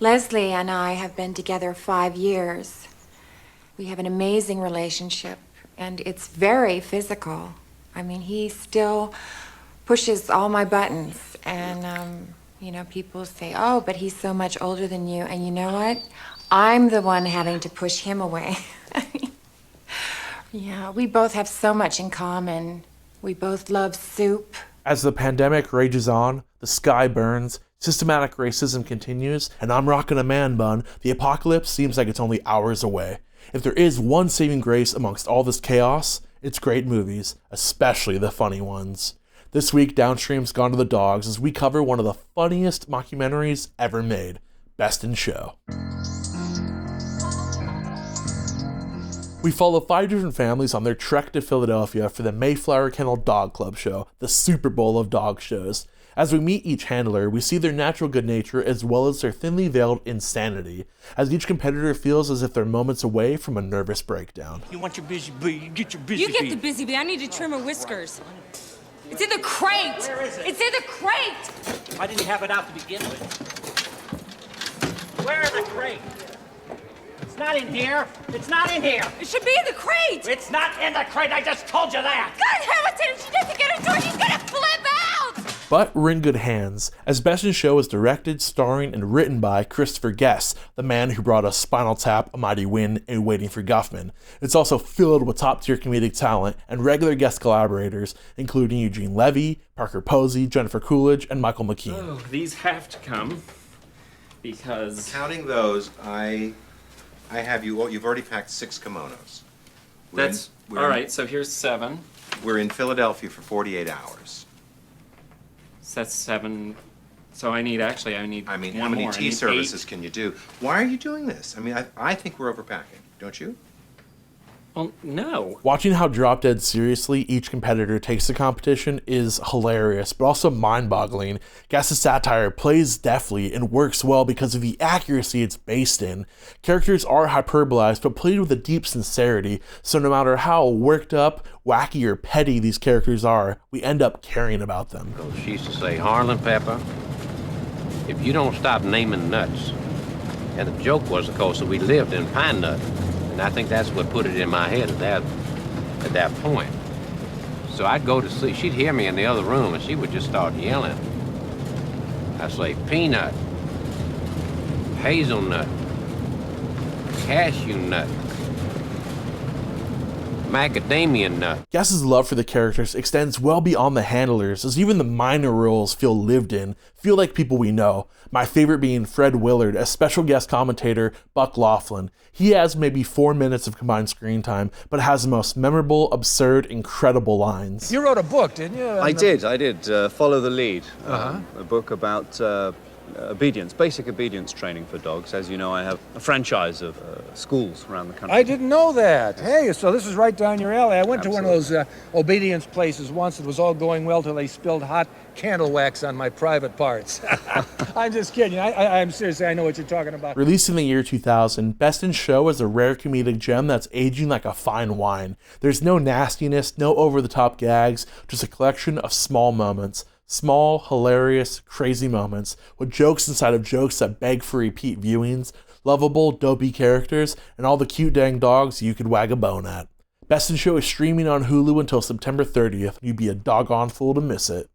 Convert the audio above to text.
Leslie and I have been together 5 years. We have an amazing relationship, and it's very physical. I mean, he still pushes all my buttons, and, people say, oh, but he's so much older than you, and you know what? I'm the one having to push him away. Yeah, we both have so much in common. We both love soup. As the pandemic rages on, the sky burns, systematic racism continues, and I'm rocking a man bun, the apocalypse seems like it's only hours away. If there is one saving grace amongst all this chaos, it's great movies, especially the funny ones. This week, DownStream's gone to the dogs as we cover one of the funniest mockumentaries ever made, Best in Show. We follow 5 different families on their trek to Philadelphia for the Mayflower Kennel Dog Club show, the Super Bowl of dog shows. As we meet each handler, we see their natural good nature as well as their thinly veiled insanity, as each competitor feels as if they're moments away from a nervous breakdown. You want your busy bee, you get your busy bee. You get the busy bee, I need to trim her whiskers. It's in the crate! Where is it? It's in the crate! Why didn't you have it out to begin with? Where is the crate? It's not in here. It's not in here. It should be in the crate! It's not in the crate. I just told you that. God, Hamilton, if she doesn't get her door, she's gonna flip out! But we're in good hands, as Best in Show is directed, starring, and written by Christopher Guest, the man who brought us Spinal Tap, A Mighty Wind, and Waiting for Guffman. It's also filled with top-tier comedic talent and regular guest collaborators, including Eugene Levy, Parker Posey, Jennifer Coolidge, and Michael McKean. Oh, these have to come, because... Counting those, I have you've already packed 6 kimonos. All right, so here's 7. We're in Philadelphia for 48 hours. So that's 7. So I need how one many more. tea services can you do? Why are you doing this? I mean, I think we're overpacking, don't you? Well, no. Watching how drop dead seriously each competitor takes the competition is hilarious, but also mind-boggling. Guest's satire plays deftly and works well because of the accuracy it's based in. Characters are hyperbolized, but played with a deep sincerity, so no matter how worked up, wacky, or petty these characters are, we end up caring about them. She used to say, Harlan Pepper, if you don't stop naming nuts. And the joke was, of course, that we lived in Pine Nut. And I think that's what put it in my head at that point. So I'd go to sleep. She'd hear me in the other room, and she would just start yelling. I'd say, peanut, hazelnut, cashew nut, macadamia nut. Guest's love for the characters extends well beyond the handlers, as even the minor roles feel lived in, feel like people we know. My favorite being Fred Willard as special guest commentator Buck Laughlin. He has maybe 4 minutes of combined screen time, but has the most memorable, absurd, incredible lines. You wrote a book, didn't you? I did. Follow the Lead. A book about obedience, basic obedience training for dogs. As you know, I have a franchise of schools around the country. I didn't know that. Hey, so this is right down your alley. I went to one of those obedience places once. It was all going well till they spilled hot candle wax on my private parts. I'm just kidding. I'm serious. I know what you're talking about. Released in the year 2000, Best in Show is a rare comedic gem that's aging like a fine wine. There's no nastiness, no over-the-top gags, just a collection of small moments. Small, hilarious, crazy moments with jokes inside of jokes that beg for repeat viewings, lovable, dopey characters, and all the cute dang dogs you could wag a bone at. Best in Show is streaming on Hulu until September 30th. You'd be a doggone fool to miss it.